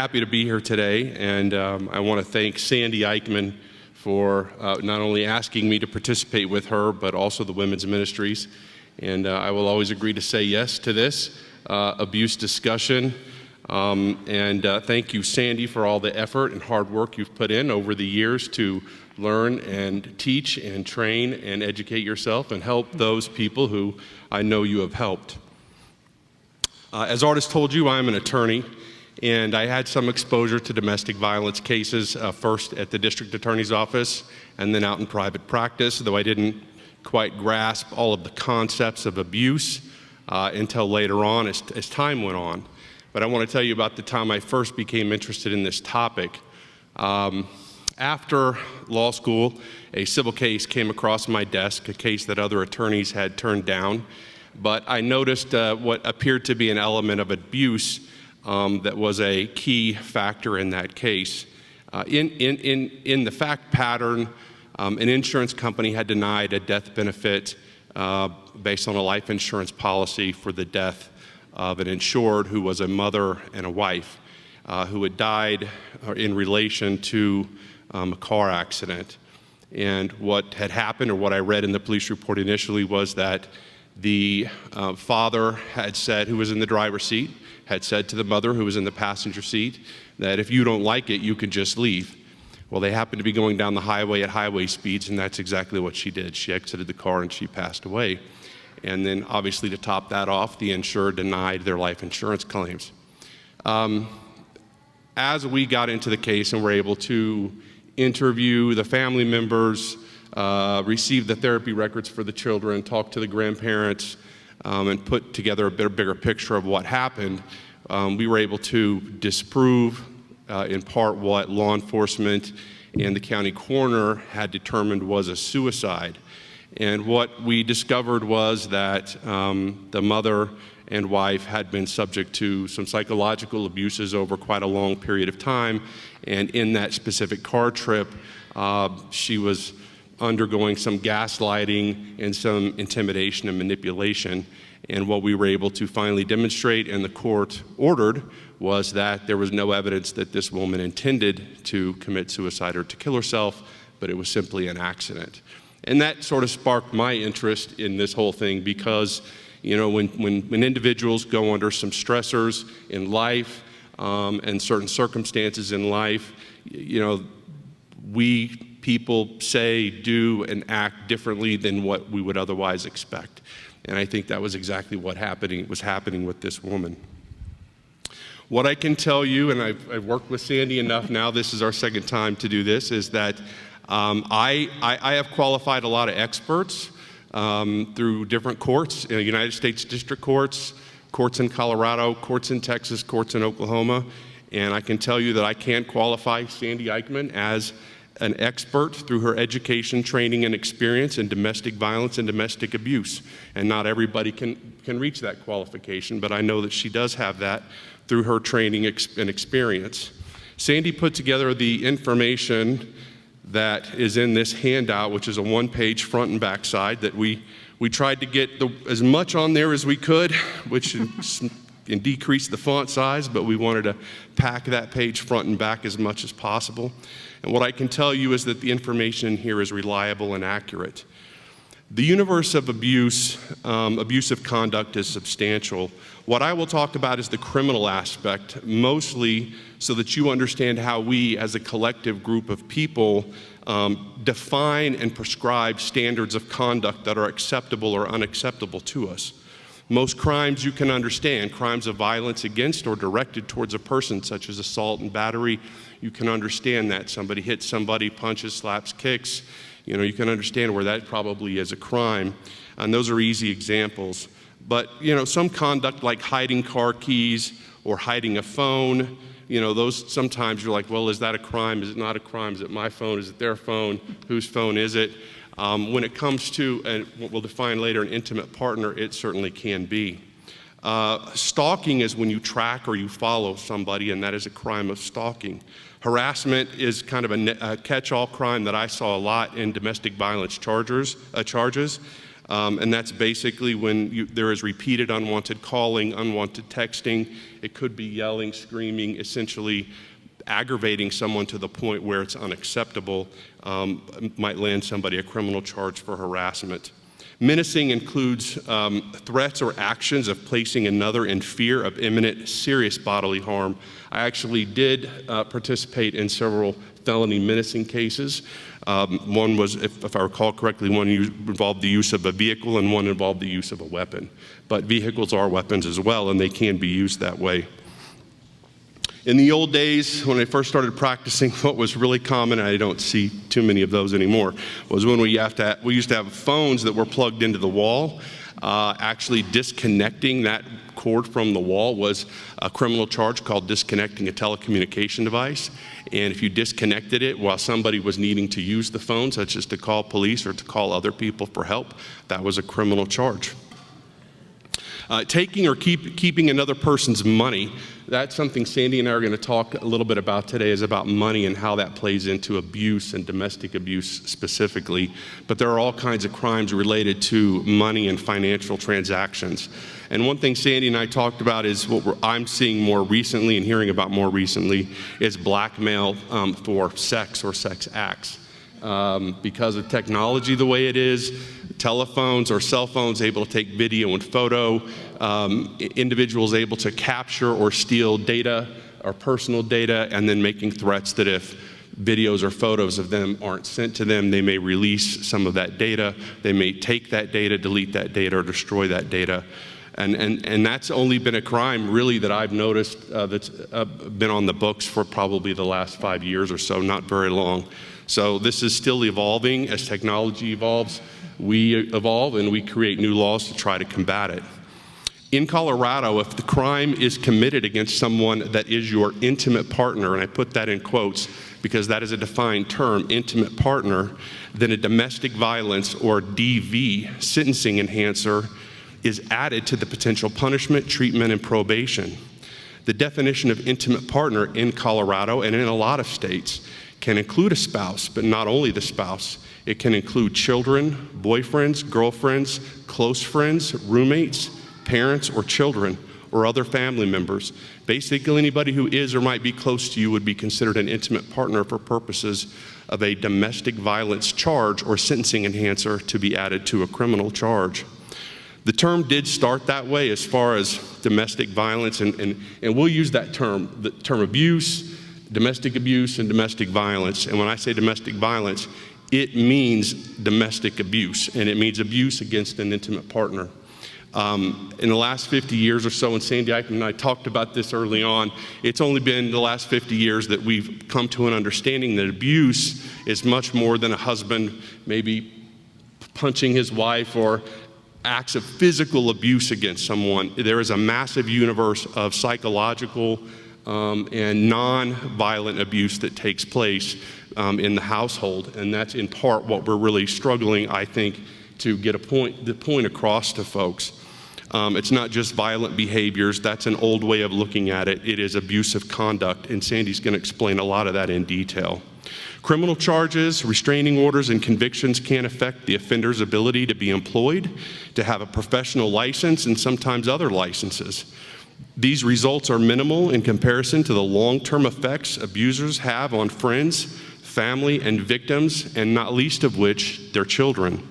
happy to be here today, and I want to thank Sandy Eickmann for not only asking me to participate with her, but also the women's ministries. And I will always agree to say yes to this abuse discussion. Thank you, Sandy, for all the effort and hard work you've put in over the years to learn and teach and train and educate yourself and help those people who I know you have helped. As Artis told you, I'm an attorney, and I had some exposure to domestic violence cases, first at the district attorney's office and then out in private practice, though I didn't quite grasp all of the concepts of abuse until later on as time went on. But I want to tell you about the time I first became interested in this topic. After law school, a civil case came across my desk, a case that other attorneys had turned down. But I noticed what appeared to be an element of abuse that was a key factor in that case. In the fact pattern, an insurance company had denied a death benefit based on a life insurance policy for the death of an insured who was a mother and a wife who had died in relation to a car accident. And what had happened, or what I read in the police report initially, was that the father had said, who was in the driver's seat, had said to the mother who was in the passenger seat that if you don't like it, you can just leave. Well, they happened to be going down the highway at highway speeds, and that's exactly what she did. She exited the car and she passed away. And then obviously to top that off, the insurer denied their life insurance claims. As we got into the case and were able to interview the family members, receive the therapy records for the children, talk to the grandparents, and put together a bigger picture of what happened, we were able to disprove in part what law enforcement and the county coroner had determined was a suicide. And what we discovered was that the mother and wife had been subject to some psychological abuses over quite a long period of time. And in that specific car trip, she was undergoing some gaslighting and some intimidation and manipulation. And what we were able to finally demonstrate and the court ordered was that there was no evidence that this woman intended to commit suicide or to kill herself, but it was simply an accident. And that sort of sparked my interest in this whole thing because, you know, when individuals go under some stressors in life and certain circumstances in life, you know, people say, do, and act differently than what we would otherwise expect. And I think that was exactly what was happening with this woman. What I can tell you, and I've worked with Sandy enough now, this is our second time to do this, is that I have qualified a lot of experts through different courts, United States district courts, courts in Colorado, courts in Texas, courts in Oklahoma, and I can tell you that I can't qualify Sandy Eickmann as an expert through her education, training, and experience in domestic violence and domestic abuse. And not everybody can reach that qualification, but I know that she does have that through her training and experience. Sandy put together the information that is in this handout, which is a one-page front and back side that we tried to get as much on there as we could, which and decrease the font size, but we wanted to pack that page front and back as much as possible. And what I can tell you is that the information here is reliable and accurate. The universe of abuse, abusive conduct is substantial. What I will talk about is the criminal aspect, mostly so that you understand how we as a collective group of people define and prescribe standards of conduct that are acceptable or unacceptable to us. Most crimes you can understand, crimes of violence against or directed towards a person, such as assault and battery, you can understand that. Somebody hits somebody, punches, slaps, kicks, you know, you can understand where that probably is a crime. And those are easy examples. But, you know, some conduct like hiding car keys or hiding a phone, you know, those sometimes you're like, well, is that a crime? Is it not a crime? Is it my phone? Is it their phone? Whose phone is it? When it comes to what we'll define later, an intimate partner, it certainly can be. Stalking is when you track or you follow somebody, and that is a crime of stalking. Harassment is kind of a catch-all crime that I saw a lot in domestic violence charges. And that's basically when there is repeated unwanted calling, unwanted texting. It could be yelling, screaming, essentially aggravating someone to the point where it's unacceptable, might land somebody a criminal charge for harassment. Menacing includes threats or actions of placing another in fear of imminent serious bodily harm. I actually did participate in several felony menacing cases. One was, if I recall correctly, one involved the use of a vehicle and one involved the use of a weapon. But vehicles are weapons as well, and they can be used that way. In the old days, when I first started practicing, what was really common, and I don't see too many of those anymore, was when we used to have phones that were plugged into the wall. Actually disconnecting that cord from the wall was a criminal charge called disconnecting a telecommunication device. And if you disconnected it while somebody was needing to use the phone, such as to call police or to call other people for help, that was a criminal charge. Taking or keeping another person's money, that's something Sandy and I are going to talk a little bit about today, is about money and how that plays into abuse and domestic abuse specifically. But there are all kinds of crimes related to money and financial transactions. And one thing Sandy and I talked about is what I'm seeing more recently and hearing about more recently is blackmail for sex or sex acts. Because of technology the way it is, telephones or cell phones able to take video and photo, individuals able to capture or steal data or personal data, and then making threats that if videos or photos of them aren't sent to them, they may release some of that data. They may take that data, delete that data, or destroy that data. And that's only been a crime really that I've noticed that's been on the books for probably the last 5 years or so, not very long. So this is still evolving. As technology evolves, we evolve and we create new laws to try to combat it. In Colorado, if the crime is committed against someone that is your intimate partner, and I put that in quotes because that is a defined term, intimate partner, then a domestic violence or DV sentencing enhancer is added to the potential punishment, treatment, and probation. The definition of intimate partner in Colorado and in a lot of states can include a spouse, but not only the spouse. It can include children, boyfriends, girlfriends, close friends, roommates, parents, or children, or other family members. Basically, anybody who is or might be close to you would be considered an intimate partner for purposes of a domestic violence charge or sentencing enhancer to be added to a criminal charge. The term did start that way as far as domestic violence, and we'll use that term, the term abuse, domestic abuse, and domestic violence. And when I say domestic violence, it means domestic abuse, and it means abuse against an intimate partner. In the last 50 years or so, and Sandy Eickmann and I talked about this early on, it's only been the last 50 years that we've come to an understanding that abuse is much more than a husband maybe punching his wife or acts of physical abuse against someone. There is a massive universe of psychological and non-violent abuse that takes place in the household, and that's in part what we're really struggling, I think, to get the point across to folks. It's not just violent behaviors. That's an old way of looking at it. It is abusive conduct, and Sandy's going to explain a lot of that in detail. Criminal charges, restraining orders, and convictions can affect the offender's ability to be employed, to have a professional license, and sometimes other licenses. These results are minimal in comparison to the long-term effects abusers have on friends, family, and victims, and not least of which, their children.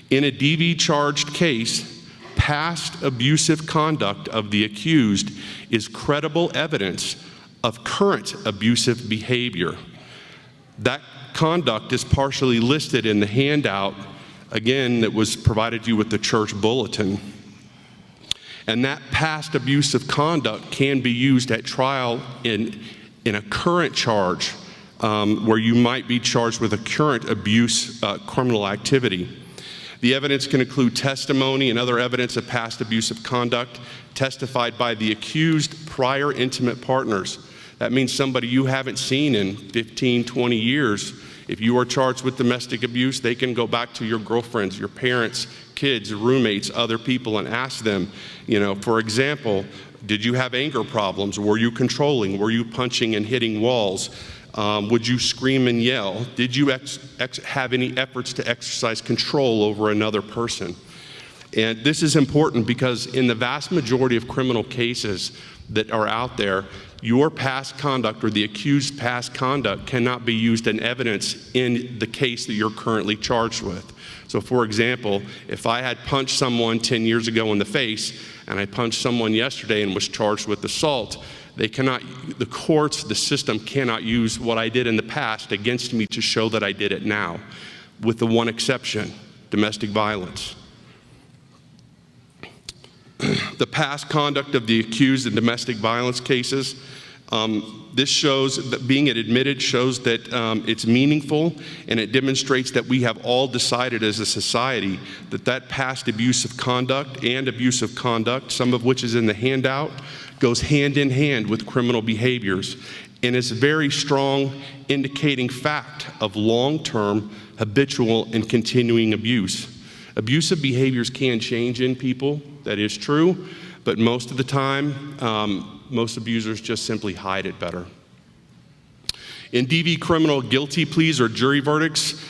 In a DV-charged case, past abusive conduct of the accused is credible evidence of current abusive behavior. That conduct is partially listed in the handout, again, that was provided to you with the church bulletin. And that past abusive conduct can be used at trial in a current charge where you might be charged with a current abuse criminal activity. The evidence can include testimony and other evidence of past abusive conduct testified by the accused prior intimate partners. That means somebody you haven't seen in 15, 20 years. If you are charged with domestic abuse, they can go back to your girlfriends, your parents, kids, roommates, other people, and ask them, for example, did you have anger problems? Were you controlling? Were you punching and hitting walls? Would you scream and yell? Did you have any efforts to exercise control over another person? And this is important because in the vast majority of criminal cases that are out there, your past conduct or the accused's past conduct cannot be used in evidence in the case that you're currently charged with. So for example, if I had punched someone 10 years ago in the face and I punched someone yesterday and was charged with assault, the courts, the system cannot use what I did in the past against me to show that I did it now, with the one exception, domestic violence. The past conduct of the accused in domestic violence cases, this shows that being admitted shows that it's meaningful, and it demonstrates that we have all decided as a society that past abusive conduct, some of which is in the handout, goes hand in hand with criminal behaviors, and is a very strong indicating fact of long-term, habitual, and continuing abuse. Abusive behaviors can change in people, that is true, but most of the time, most abusers just simply hide it better. In DV criminal guilty pleas or jury verdicts,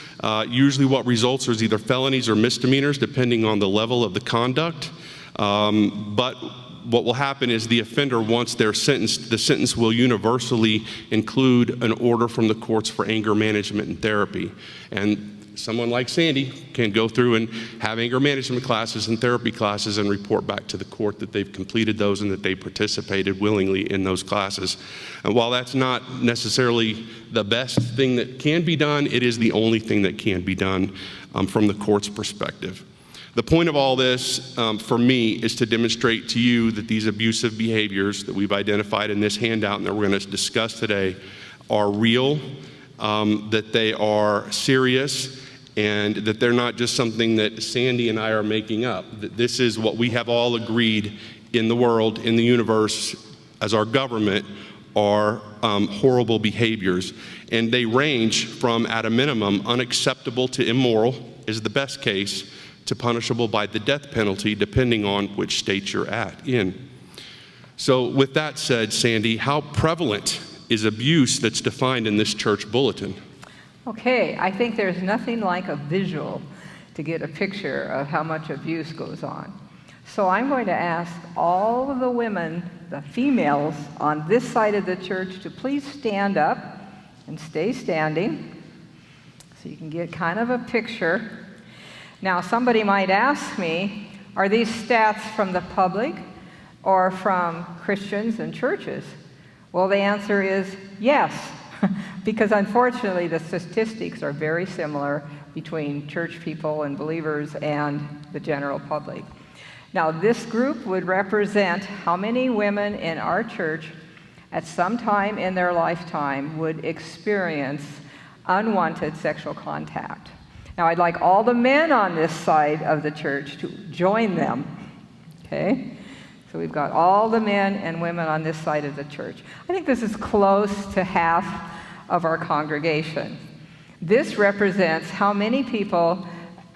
usually what results is either felonies or misdemeanors, depending on the level of the conduct. But what will happen is the offender, once they're sentenced, the sentence will universally include an order from the courts for anger management and therapy. And someone like Sandy can go through and have anger management classes and therapy classes and report back to the court that they've completed those and that they participated willingly in those classes. And while that's not necessarily the best thing that can be done, it is the only thing that can be done from the court's perspective. The point of all this, for me, is to demonstrate to you that these abusive behaviors that we've identified in this handout and that we're going to discuss today are real, that they are serious, and that they're not just something that Sandy and I are making up. That this is what we have all agreed in the world, in the universe, as our government, are horrible behaviors. And they range from, at a minimum, unacceptable to immoral, is the best case, to punishable by the death penalty, depending on which state you're in. So with that said, Sandy, how prevalent is abuse that's defined in this church bulletin? Okay, I think there's nothing like a visual to get a picture of how much abuse goes on. So I'm going to ask all of the women, the females on this side of the church, to please stand up and stay standing so you can get kind of a picture. Now, somebody might ask me, are these stats from the public or from Christians and churches? Well, the answer is yes, because unfortunately the statistics are very similar between church people and believers and the general public. Now, this group would represent how many women in our church at some time in their lifetime would experience unwanted sexual contact. Now, I'd like all the men on this side of the church to join them, okay? So we've got all the men and women on this side of the church. I think this is close to half of our congregation. This represents how many people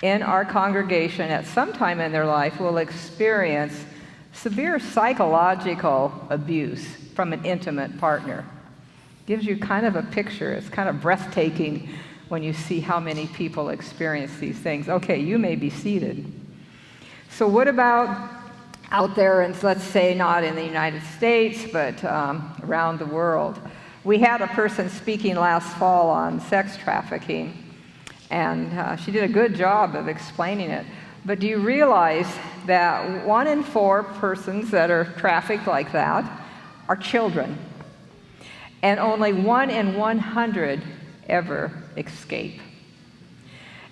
in our congregation at some time in their life will experience severe psychological abuse from an intimate partner. Gives you kind of a picture. It's kind of breathtaking when you see how many people experience these things. Okay, you may be seated. So what about out there, and let's say not in the United States, but around the world? We had a person speaking last fall on sex trafficking, and she did a good job of explaining it. But do you realize that 1 in 4 persons that are trafficked like that are children, and only 1 in 100 ever escape?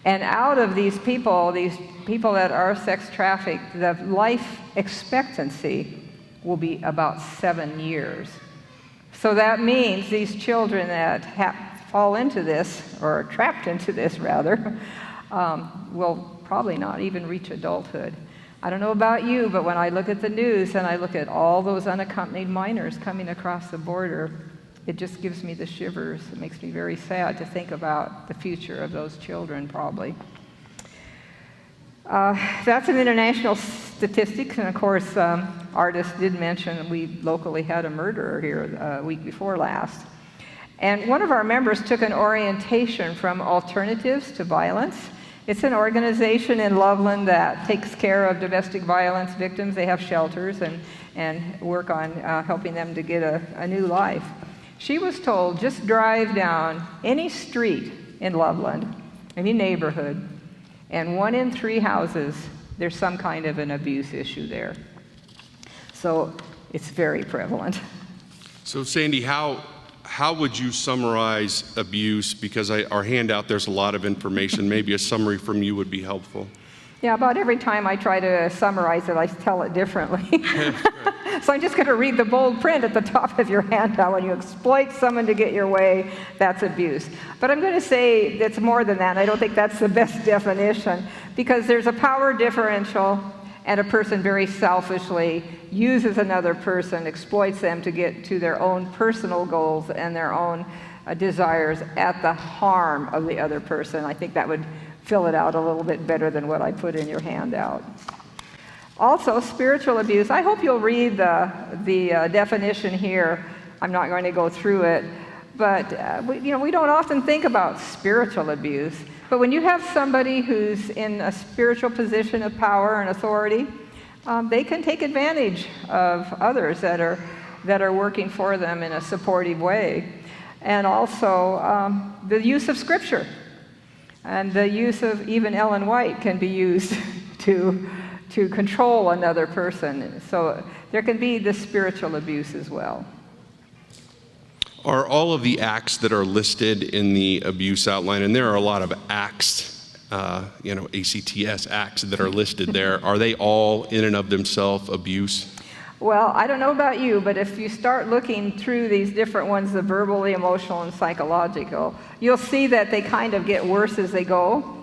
And out of these people that are sex trafficked, the life expectancy will be about 7 years. So that means these children that fall into this, or are trapped into this rather, will probably not even reach adulthood. I don't know about you, but when I look at the news and I look at all those unaccompanied minors coming across the border, it just gives me the shivers. It makes me very sad to think about the future of those children, probably. That's an international statistic, and of course, Artist did mention we locally had a murderer here a week before last. And one of our members took an orientation from alternatives to violence It's an organization in Loveland that takes care of domestic violence victims. They have shelters and work on helping them to get a new life. She was told, just drive down any street in Loveland, any neighborhood, and 1 in 3 houses, there's some kind of an abuse issue there. So it's very prevalent. So Sandy, how would you summarize abuse? Because our handout, there's a lot of information. Maybe a summary from you would be helpful. Yeah, about every time I try to summarize it, I tell it differently. So I'm just going to read the bold print at the top of your handout. When you exploit someone to get your way, that's abuse. But I'm going to say it's more than that. I don't think that's the best definition, because there's a power differential, and a person very selfishly uses another person, exploits them to get to their own personal goals and their own desires at the harm of the other person. I think that would fill it out a little bit better than what I put in your handout. Also, spiritual abuse. I hope you'll read the definition here. I'm not going to go through it, but we don't often think about spiritual abuse. But when you have somebody who's in a spiritual position of power and authority, they can take advantage of others that are working for them in a supportive way. And also the use of Scripture. And the use of even Ellen White can be used to control another person. So there can be this spiritual abuse as well. Are all of the acts that are listed in the abuse outline, and there are a lot of acts, ACTS acts that are listed there, are they all in and of themselves abuse? Well, I don't know about you, but if you start looking through these different ones, the verbal, the emotional, and psychological, you'll see that they kind of get worse as they go.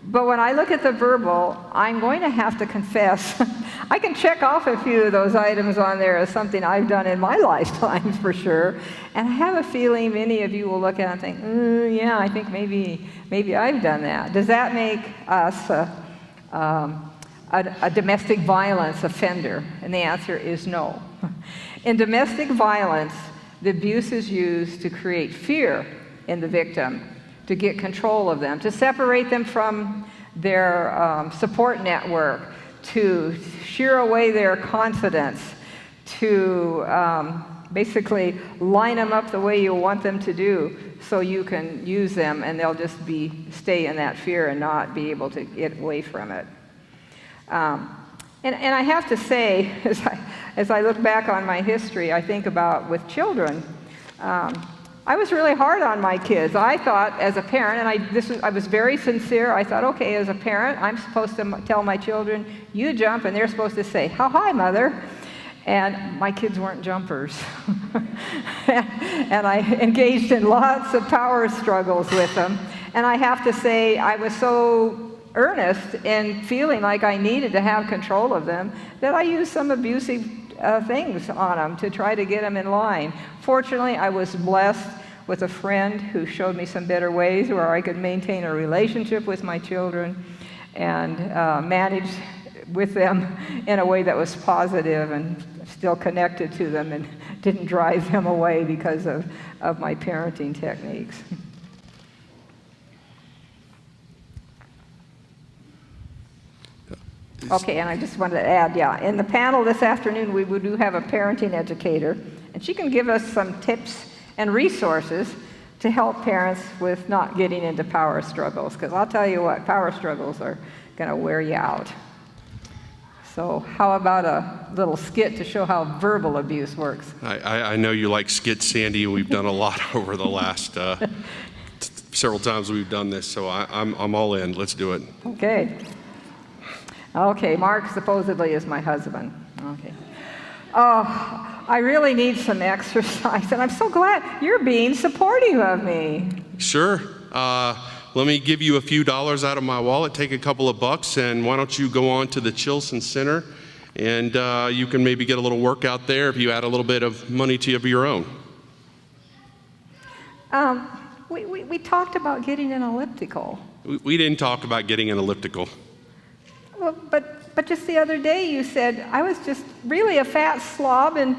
But when I look at the verbal, I'm going to have to confess, I can check off a few of those items on there as something I've done in my lifetime for sure. And I have a feeling many of you will look at it and think, yeah, I think maybe I've done that. Does that make us a domestic violence offender? And the answer is no. In domestic violence, the abuse is used to create fear in the victim, to get control of them, to separate them from their support network, to shear away their confidence, to basically line them up the way you want them to do so you can use them and they'll just stay in that fear and not be able to get away from it. And I have to say, as I look back on my history, I think about with children, I was really hard on my kids. I thought, as a parent, and I was very sincere. I thought, okay, as a parent, I'm supposed to tell my children, you jump, and they're supposed to say, how high, mother? And my kids weren't jumpers. And I engaged in lots of power struggles with them. And I have to say, I was so earnest in feeling like I needed to have control of them that I used some abusive things on them to try to get them in line. Fortunately, I was blessed with a friend who showed me some better ways where I could maintain a relationship with my children and manage with them in a way that was positive and still connected to them and didn't drive them away because of my parenting techniques. Okay, and I just wanted to add, in the panel this afternoon, we do have a parenting educator, and she can give us some tips and resources to help parents with not getting into power struggles, because I'll tell you what, power struggles are going to wear you out. So how about a little skit to show how verbal abuse works? I know you like skits, Sandy, and we've done a lot over the last several times we've done this, so I'm all in. Let's do it. Okay, Mark supposedly is my husband. Okay. Oh, I really need some exercise, and I'm so glad you're being supportive of me. Sure. Let me give you a few dollars out of my wallet, take a couple of bucks, and why don't you go on to the Chilson Center, and you can maybe get a little workout there if you add a little bit of money to your own. We talked about getting an elliptical. We didn't talk about getting an elliptical. Well, but just the other day you said I was just really a fat slob, and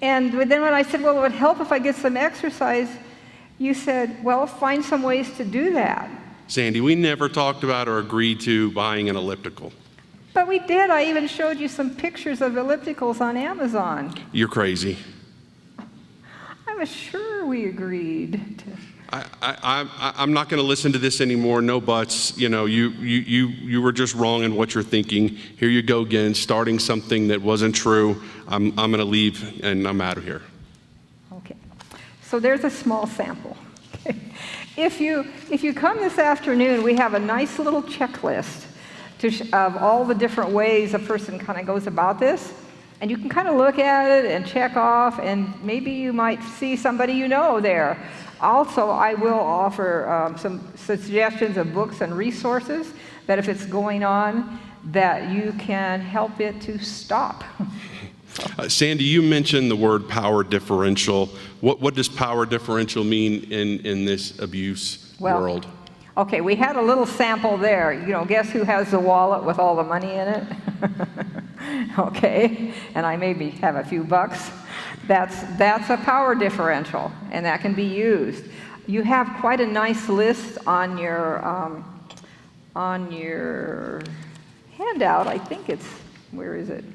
then when I said, well, it would help if I get some exercise, you said, well, find some ways to do that. Sandy, we never talked about or agreed to buying an elliptical. But we did. I even showed you some pictures of ellipticals on Amazon. You're crazy. I'm sure we agreed to. I'm not going to listen to this anymore. No buts. You know, you were just wrong in what you're thinking. Here you go again, starting something that wasn't true. I'm going to leave, and I'm out of here. Okay. So there's a small sample. Okay. If you come this afternoon, we have a nice little checklist of all the different ways a person kind of goes about this. And you can kind of look at it and check off, and maybe you might see somebody you know there. Also, I will offer some suggestions of books and resources that if it's going on, that you can help it to stop. Sandy, you mentioned the word power differential. What does power differential mean in this abuse world? Okay, we had a little sample there. You know, guess who has the wallet with all the money in it? Okay, and I maybe have a few bucks. That's a power differential, and that can be used. You have quite a nice list on your handout. I think it's, where is it?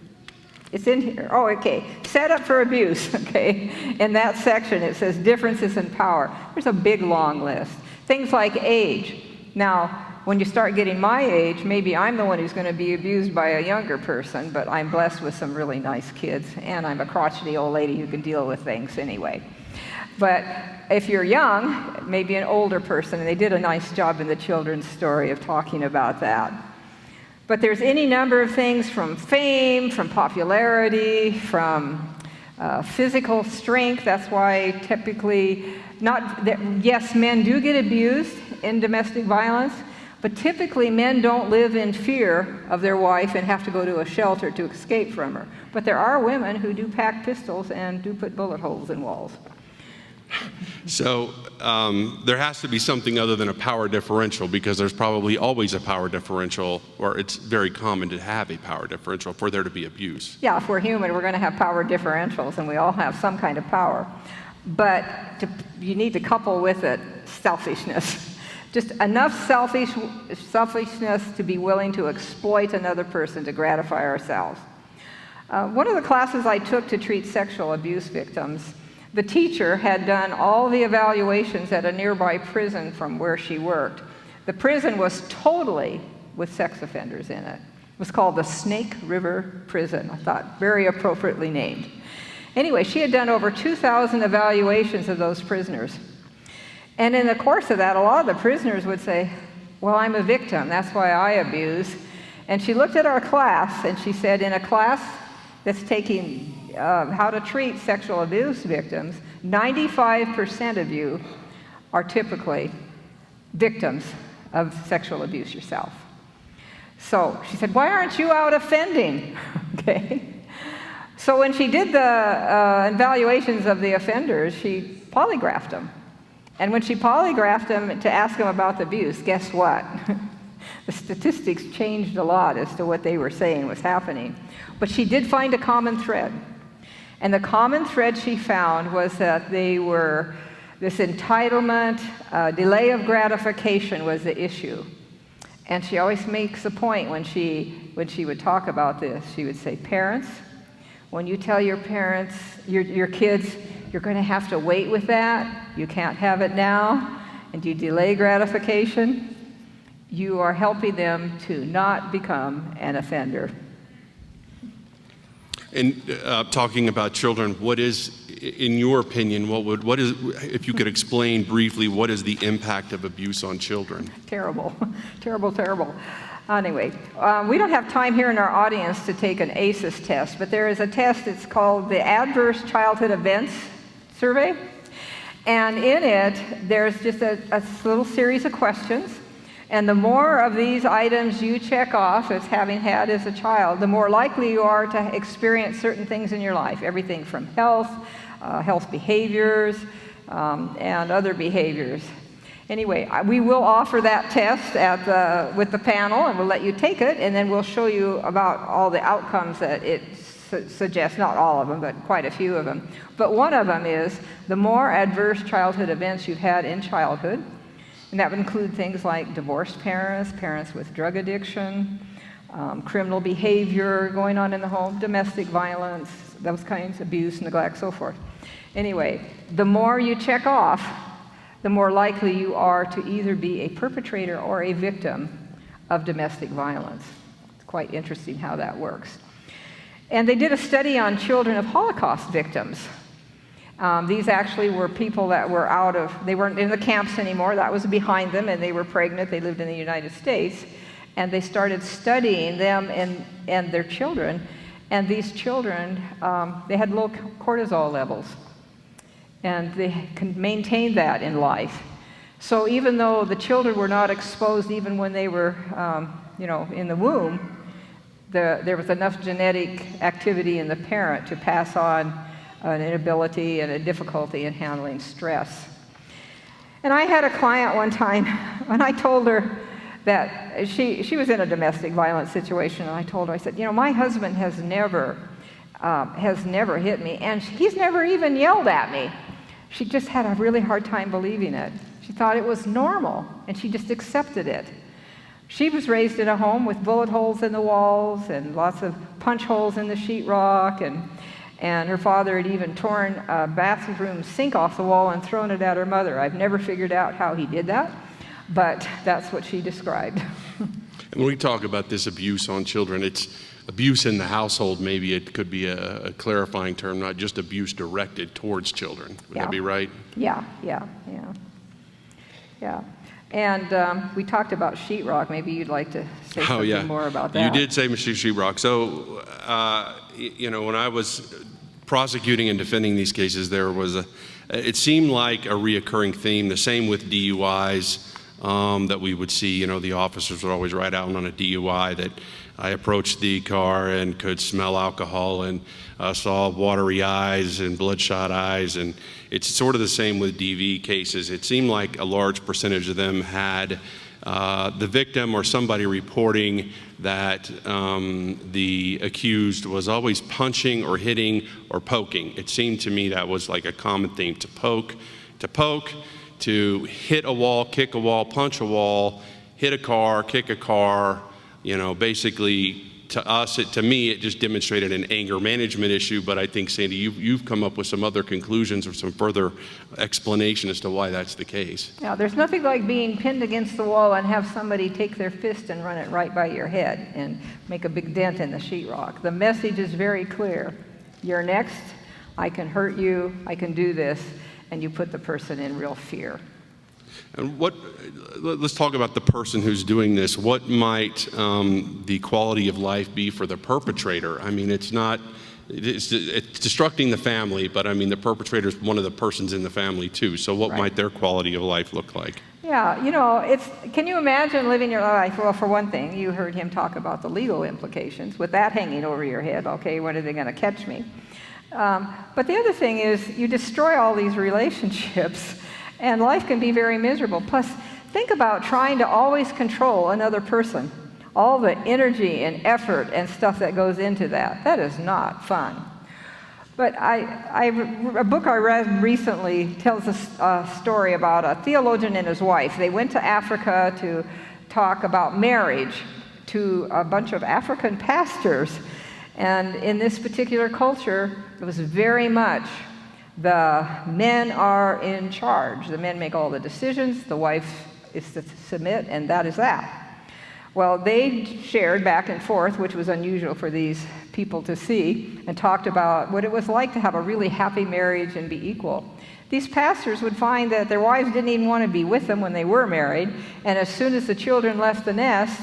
It's in here. Oh, okay. Set up for abuse, okay? In that section, it says differences in power. There's a big, long list. Things like age. Now, when you start getting my age, maybe I'm the one who's going to be abused by a younger person, but I'm blessed with some really nice kids, and I'm a crotchety old lady who can deal with things anyway. But if you're young, maybe an older person, and they did a nice job in the children's story of talking about that. But there's any number of things from fame, from popularity, from physical strength. That's why typically, yes, men do get abused in domestic violence, but typically men don't live in fear of their wife and have to go to a shelter to escape from her. But there are women who do pack pistols and do put bullet holes in walls. So there has to be something other than a power differential, because there's probably always a power differential, or it's very common to have a power differential for there to be abuse. Yeah, if we're human, we're going to have power differentials, and we all have some kind of power. But you need to couple with it selfishness. Just enough selfishness to be willing to exploit another person to gratify ourselves. One of the classes I took to treat sexual abuse victims, the teacher had done all the evaluations at a nearby prison from where she worked. The prison was totally with sex offenders in it. It was called the Snake River Prison. I thought, very appropriately named. Anyway, she had done over 2,000 evaluations of those prisoners. And in the course of that, a lot of the prisoners would say, well, I'm a victim, that's why I abuse. And she looked at our class and she said, in a class that's taking how to treat sexual abuse victims, 95% of you are typically victims of sexual abuse yourself. So she said, why aren't you out offending? Okay. So when she did the evaluations of the offenders, she polygraphed them. And when she polygraphed them to ask them about the abuse, guess what? The statistics changed a lot as to what they were saying was happening. But she did find a common thread. And the common thread she found was that they were, this entitlement, delay of gratification was the issue. And she always makes a point when she would talk about this. She would say, parents, when you tell your parents, your kids, you're going to have to wait with that, you can't have it now, and you delay gratification, you are helping them to not become an offender. And talking about children, what is, in your opinion, what is, if you could explain briefly, what is the impact of abuse on children? Terrible, terrible, terrible. Anyway, we don't have time here in our audience to take an ACEs test, but there is a test, it's called the Adverse Childhood Events Survey. And in it, there's just a little series of questions. And the more of these items you check off as having had as a child, the more likely you are to experience certain things in your life, everything from health behaviors, and other behaviors. Anyway, we will offer that test with the panel, and we'll let you take it, and then we'll show you about all the outcomes that it suggests, not all of them, but quite a few of them. But one of them is the more adverse childhood events you've had in childhood, And that would include things like divorced parents, parents with drug addiction, criminal behavior going on in the home, domestic violence, those kinds, abuse, neglect, so forth. Anyway, the more you check off, the more likely you are to either be a perpetrator or a victim of domestic violence. It's quite interesting how that works. And they did a study on children of Holocaust victims. These actually were people that were they weren't in the camps anymore, that was behind them, and they were pregnant, they lived in the United States, and they started studying them and their children, and these children, they had low cortisol levels, and they can maintain that in life. So even though the children were not exposed even when they were, in the womb, there was enough genetic activity in the parent to pass on an inability and a difficulty in handling stress. And I had a client one time, and I told her that she was in a domestic violence situation, and I told her, I said, my husband has never hit me, and he's never even yelled at me. She just had a really hard time believing it. She thought it was normal, and she just accepted it. She was raised in a home with bullet holes in the walls and lots of punch holes in the sheetrock, and her father had even torn a bathroom sink off the wall and thrown it at her mother. I've never figured out how he did that, but that's what she described. And when we talk about this abuse on children, it's abuse in the household. Maybe it could be a clarifying term, not just abuse directed towards children. Would that be right? Yeah. And we talked about sheetrock. Maybe you'd like to say something more about that. You did say sheetrock. So, when I was prosecuting and defending these cases, it seemed like a reoccurring theme. The same with DUIs that we would see. The officers would always write out on a DUI that I approached the car and could smell alcohol and saw watery eyes and bloodshot eyes. And it's sort of the same with DV cases. It seemed like a large percentage of them had the victim or somebody reporting that the accused was always punching or hitting or poking. It seemed to me that was like a common theme: to poke, to hit a wall, kick a wall, punch a wall, hit a car, kick a car. Basically, to me, it just demonstrated an anger management issue. But I think, Sandy, you've come up with some other conclusions or some further explanation as to why that's the case. Yeah, there's nothing like being pinned against the wall and have somebody take their fist and run it right by your head and make a big dent in the sheetrock. The message is very clear. You're next. I can hurt you. I can do this. And you put the person in real fear. And let's talk about the person who's doing this. What might the quality of life be for the perpetrator? I mean, it's destructing the family, but I mean, the perpetrator is one of the persons in the family too. So what might their quality of life look like? Yeah, can you imagine living your life? Well, for one thing, you heard him talk about the legal implications. With that hanging over your head, okay, when are they going to catch me? But the other thing is, you destroy all these relationships, and life can be very miserable. Plus, think about trying to always control another person. All the energy and effort and stuff that goes into that. That is not fun. But a book I read recently tells a story about a theologian and his wife. They went to Africa to talk about marriage to a bunch of African pastors. And in this particular culture, it was very much the men are in charge. The men make all the decisions. The wife is to submit, and that is that. Well, they shared back and forth, which was unusual for these people to see, and talked about what it was like to have a really happy marriage and be equal. These pastors would find that their wives didn't even want to be with them when they were married, and as soon as the children left the nest,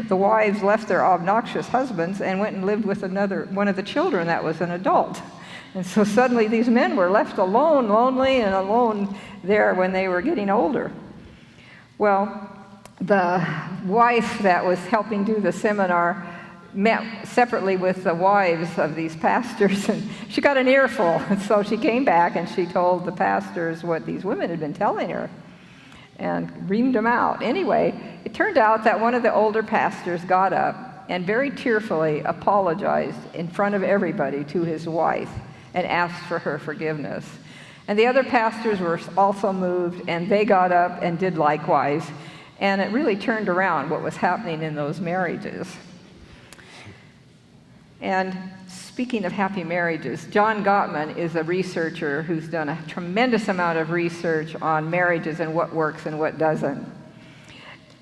the wives left their obnoxious husbands and went and lived with one of the children that was an adult. And so suddenly these men were left alone, lonely and alone there when they were getting older. Well, the wife that was helping do the seminar met separately with the wives of these pastors, and she got an earful. And so she came back and she told the pastors what these women had been telling her and reamed them out. Anyway, it turned out that one of the older pastors got up and very tearfully apologized in front of everybody to his wife and asked for her forgiveness. And the other pastors were also moved, and they got up and did likewise. And it really turned around what was happening in those marriages. And speaking of happy marriages, John Gottman is a researcher who's done a tremendous amount of research on marriages and what works and what doesn't.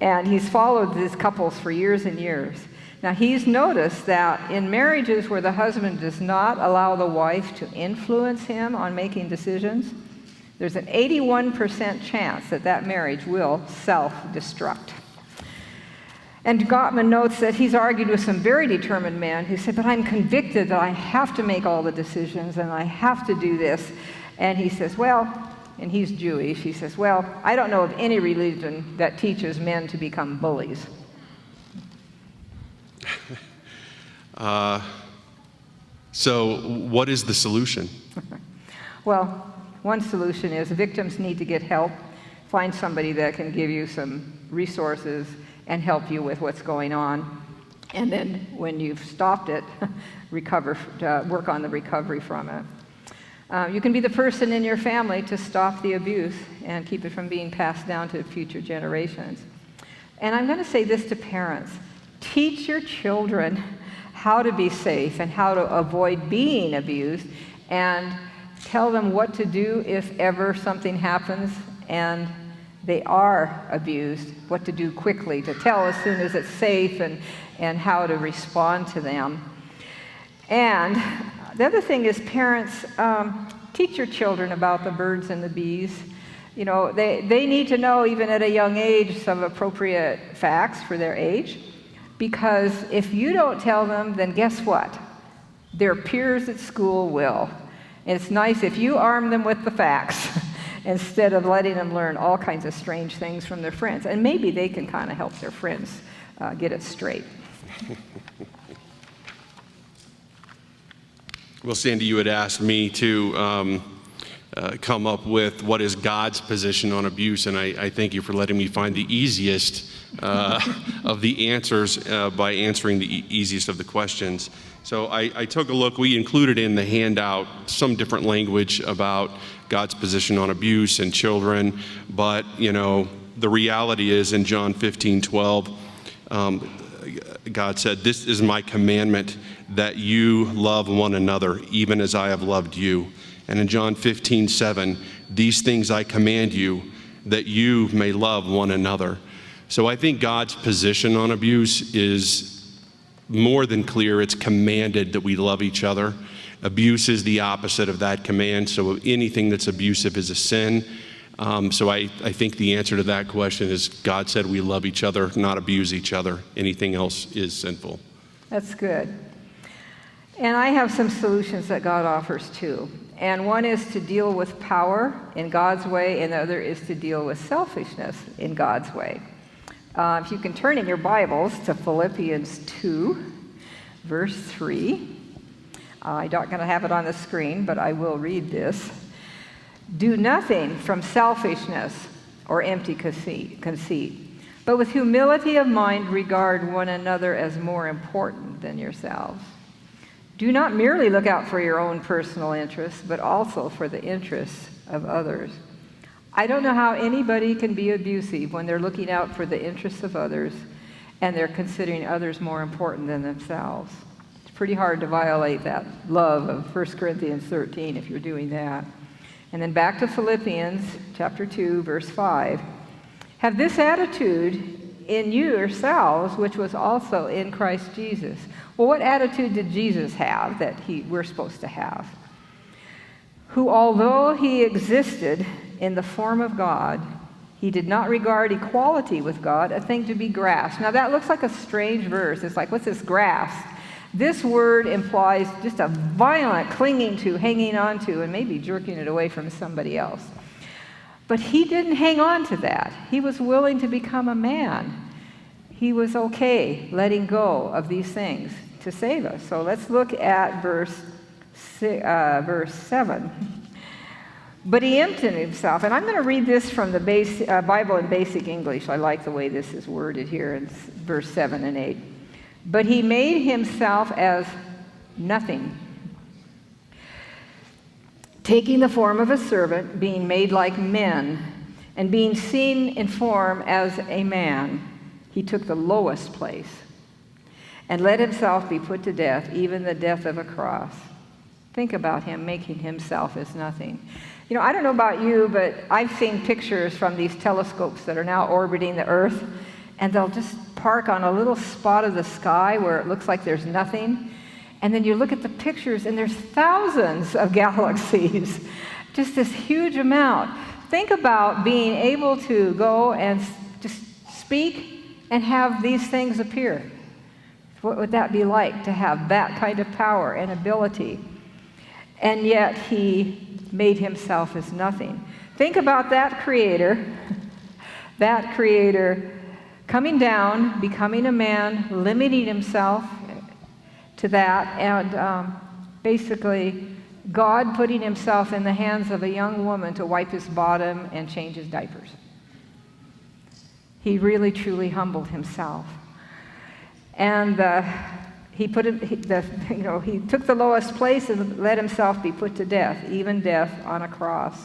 And he's followed these couples for years and years. Now, he's noticed that in marriages where the husband does not allow the wife to influence him on making decisions, there's an 81% chance that that marriage will self-destruct. And Gottman notes that he's argued with some very determined men who said, but I'm convicted that I have to make all the decisions and I have to do this. And he says, well, and he's Jewish, he says, well, I don't know of any religion that teaches men to become bullies. So what is the solution? Well, one solution is victims need to get help. Find somebody that can give you some resources and help you with what's going on. And then when you've stopped it, work on the recovery from it. You can be the person in your family to stop the abuse and keep it from being passed down to future generations. And I'm going to say this to parents. Teach your children how to be safe and how to avoid being abused, and tell them what to do if ever something happens and they are abused, what to do quickly, to tell as soon as it's safe, and how to respond to them. And the other thing is, parents, teach your children about the birds and the bees. You know, they need to know, even at a young age, some appropriate facts for their age. Because if you don't tell them, then guess what? Their peers at school will. And it's nice if you arm them with the facts instead of letting them learn all kinds of strange things from their friends. And maybe they can kind of help their friends get it straight. Well, Sandy, you had asked me to come up with what is God's position on abuse, and I thank you for letting me find the easiest of the answers by answering the easiest of the questions. So I took a look. We included in the handout some different language about God's position on abuse and children, but you know, the reality is in John 15:12, God said, "This is my commandment, that you love one another, even as I have loved you." And in John 15:7, "These things I command you, that you may love one another." So I think God's position on abuse is more than clear. It's commanded that we love each other. Abuse is the opposite of that command, so anything that's abusive is a sin. So I think the answer to that question is God said we love each other, not abuse each other. Anything else is sinful. That's good. And I have some solutions that God offers too. And one is to deal with power in God's way, and the other is to deal with selfishness in God's way. If you can turn in your Bibles to Philippians 2, verse 3. I'm not going to have it on the screen, but I will read this. "Do nothing from selfishness or empty conceit, but with humility of mind regard one another as more important than yourselves. Do not merely look out for your own personal interests, but also for the interests of others." I don't know how anybody can be abusive when they're looking out for the interests of others and they're considering others more important than themselves. It's pretty hard to violate that love of 1 Corinthians 13 if you're doing that. And then back to Philippians chapter 2, verse 5. "Have this attitude in you yourselves, which was also in Christ Jesus." Well, what attitude did Jesus have that we're supposed to have? "Who, although he existed in the form of God, he did not regard equality with God a thing to be grasped." Now that looks like a strange verse. It's like, what's this grasp? This word implies just a violent clinging to, hanging on to, and maybe jerking it away from somebody else. But he didn't hang on to that. He was willing to become a man. He was okay letting go of these things to save us. So let's look at verse 7. "But he emptied himself," and I'm going to read this from the Bible in Basic English. I like the way this is worded here in verse 7 and 8. "But he made himself as nothing." taking the form of a servant, being made like men, and being seen in form as a man, he took the lowest place and let himself be put to death, even the death of a cross. Think about him making himself as nothing. You know, I don't know about you, but I've seen pictures from these telescopes that are now orbiting the Earth, and they'll just park on a little spot of the sky where it looks like there's nothing. And then you look at the pictures, and there's thousands of galaxies, just this huge amount. Think about being able to go and just speak and have these things appear. What would that be like to have that kind of power and ability? And yet he made himself as nothing. Think about that creator coming down, becoming a man, limiting himself to that, and basically God putting himself in the hands of a young woman to wipe his bottom and change his diapers. He really, truly humbled himself. And he took the lowest place and let himself be put to death, even death on a cross.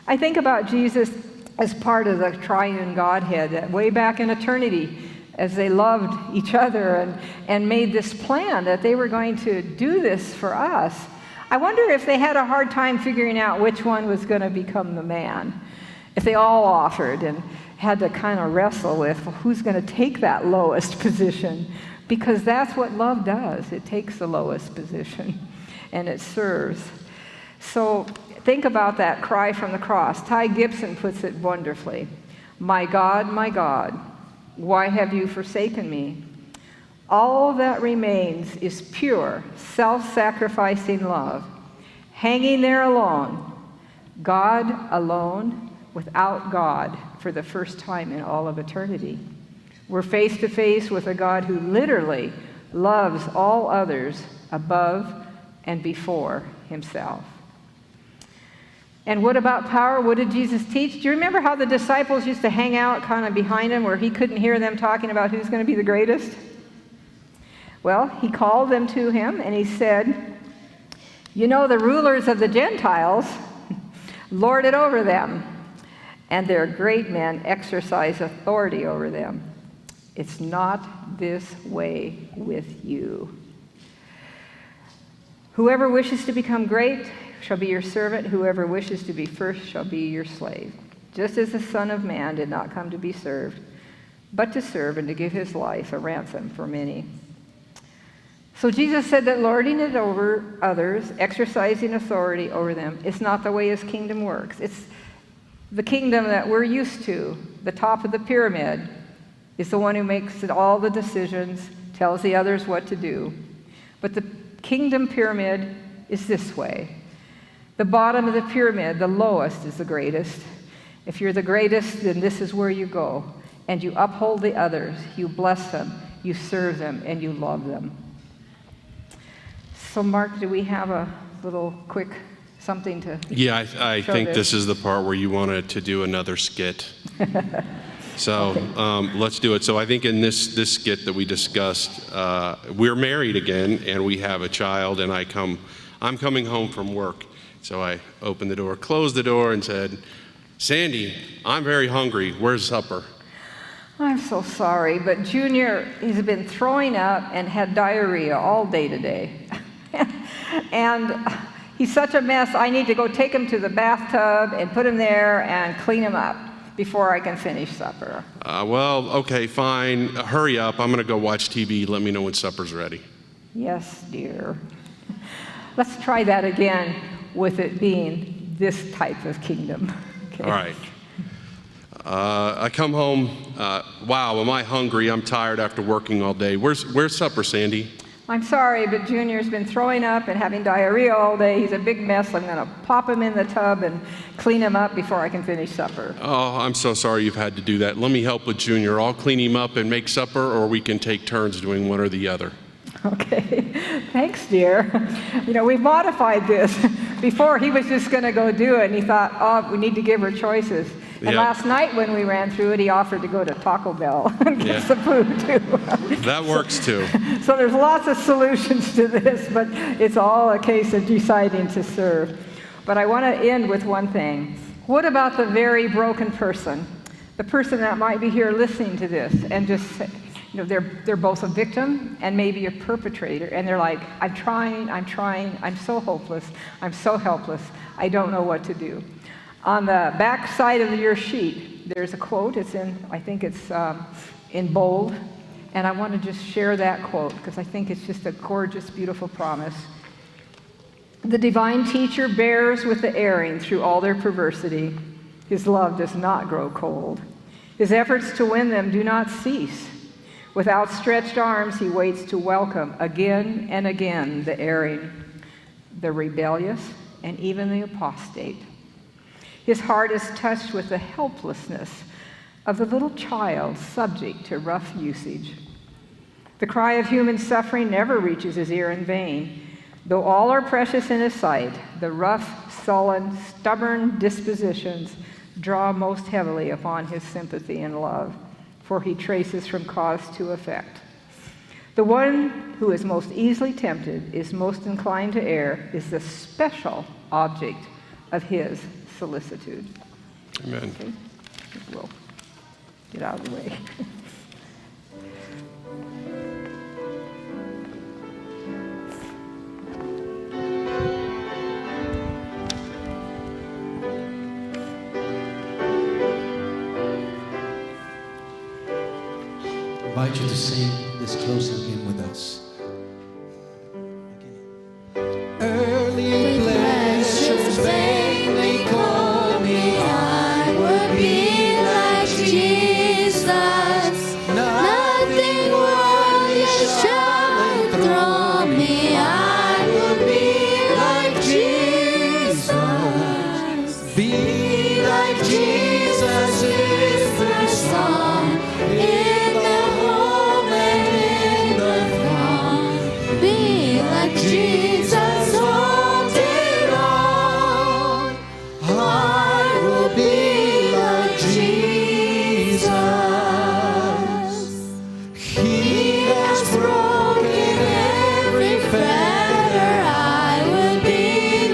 I think about Jesus as part of the triune Godhead, way back in eternity, as they loved each other and made this plan that they were going to do this for us. I wonder if they had a hard time figuring out which one was going to become the man, if they all offered and had to kind of wrestle with, well, who's going to take that lowest position? Because that's what love does. It takes the lowest position and it serves. So think about that cry from the cross. Ty Gibson puts it wonderfully. My God, why have you forsaken me? All that remains is pure, self-sacrificing love, hanging there alone, God alone, without God, for the first time in all of eternity. We're face to face with a God who literally loves all others above and before himself. And what about power? What did Jesus teach? Do you remember how the disciples used to hang out kind of behind him where he couldn't hear them talking about who's going to be the greatest? Well, he called them to him and he said, you know, the rulers of the Gentiles lord it over them, and their great men exercise authority over them. It's not this way with you. Whoever wishes to become great shall be your servant. Whoever wishes to be first shall be your slave. Just as the Son of Man did not come to be served, but to serve and to give his life a ransom for many. So Jesus said that lording it over others, exercising authority over them, is not the way his kingdom works. It's the kingdom that we're used to. The top of the pyramid is the one who makes all the decisions, tells the others what to do. But the kingdom pyramid is this way. The bottom of the pyramid, the lowest, is the greatest. If you're the greatest, then this is where you go. And you uphold the others, you bless them, you serve them, and you love them. So, Mark, do we have a little quick something to Yeah, I think this is the part where you wanted to do another skit. So okay. Let's do it. So I think in this skit that we discussed, we're married again, and we have a child, and I'm coming home from work. So I opened the door, closed the door, and said, Sandy, I'm very hungry. Where's supper? I'm so sorry, but Junior has been throwing up and had diarrhea all day today. And he's such a mess, I need to go take him to the bathtub and put him there and clean him up before I can finish supper. Well, okay, fine. Hurry up. I'm going to go watch TV. Let me know when supper's ready. Yes, dear. Let's try that again with it being this type of kingdom. Okay. All right. I come home. Wow, am I hungry? I'm tired after working all day. Where's supper, Sandy? I'm sorry, but Junior's been throwing up and having diarrhea all day. He's a big mess. I'm going to pop him in the tub and clean him up before I can finish supper. Oh, I'm so sorry you've had to do that. Let me help with Junior. I'll clean him up and make supper, or we can take turns doing one or the other. Okay. Thanks, dear. You know, we modified this. Before, he was just going to go do it, and he thought, oh, we need to give her choices. And last night when we ran through it, he offered to go to Taco Bell and get some food, too. That works, too. So there's lots of solutions to this, but it's all a case of deciding to serve. But I want to end with one thing. What about the very broken person? The person that might be here listening to this and just, they're both a victim and maybe a perpetrator, and they're like, I'm trying, I'm so hopeless, I'm so helpless, I don't know what to do. On the back side of your sheet, there's a quote. I think it's in bold, and I want to just share that quote because I think it's just a gorgeous, beautiful promise. The divine teacher bears with the erring through all their perversity. His love does not grow cold. His efforts to win them do not cease. With outstretched arms, he waits to welcome again and again the erring, the rebellious, and even the apostate. His heart is touched with the helplessness of the little child subject to rough usage. The cry of human suffering never reaches his ear in vain. Though all are precious in his sight, the rough, sullen, stubborn dispositions draw most heavily upon his sympathy and love, for he traces from cause to effect. The one who is most easily tempted, is most inclined to err, is the special object of his solicitude. Amen. Okay? We'll get out of the way. I invite you to sing this closing hymn with us. Early pleasures vainly call me, I would be like Jesus. Nothing worldly shall enthrall me, I would be like Jesus. Be like Jesus is the song in the home and in the throng. Be like Jesus all day long. I will be like Jesus. He has broken every fetter. I will be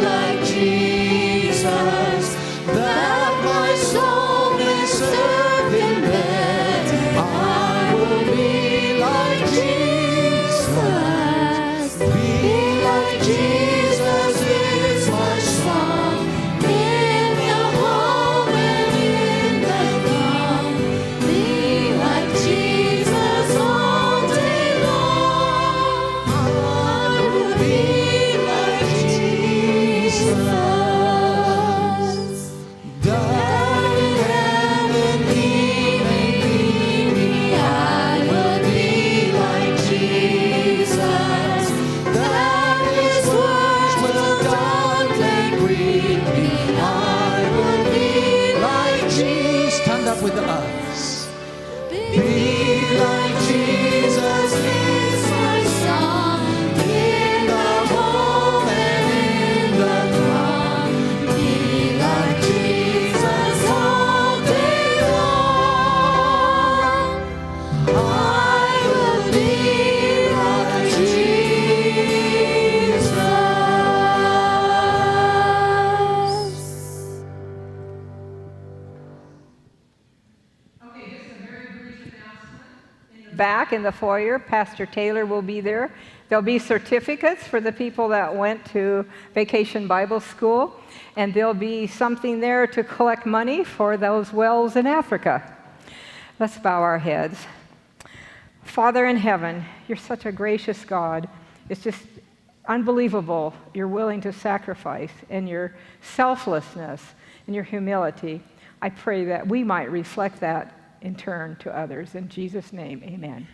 like Jesus. That my soul may serve him better. I will be like Jesus. Be like Jesus is my song. In the home and in the throng. Be like Jesus all day long. I will be like Jesus. That in heaven he may lead me, I will be like Jesus. That his words will daunt and greet me, I will be like Jesus. Stand up with us. Be like Jesus is my song. In the home and in the throng. Be like Jesus all day long. I will be like Jesus. Back in the foyer, Pastor Taylor will be there. There'll be certificates for the people that went to Vacation Bible School, and there'll be something there to collect money for those wells in Africa. Let's bow our heads. Father in heaven, you're such a gracious God. It's just unbelievable you're willing to sacrifice, and your selflessness and your humility. I pray that we might reflect that in turn to others. In Jesus' name, amen.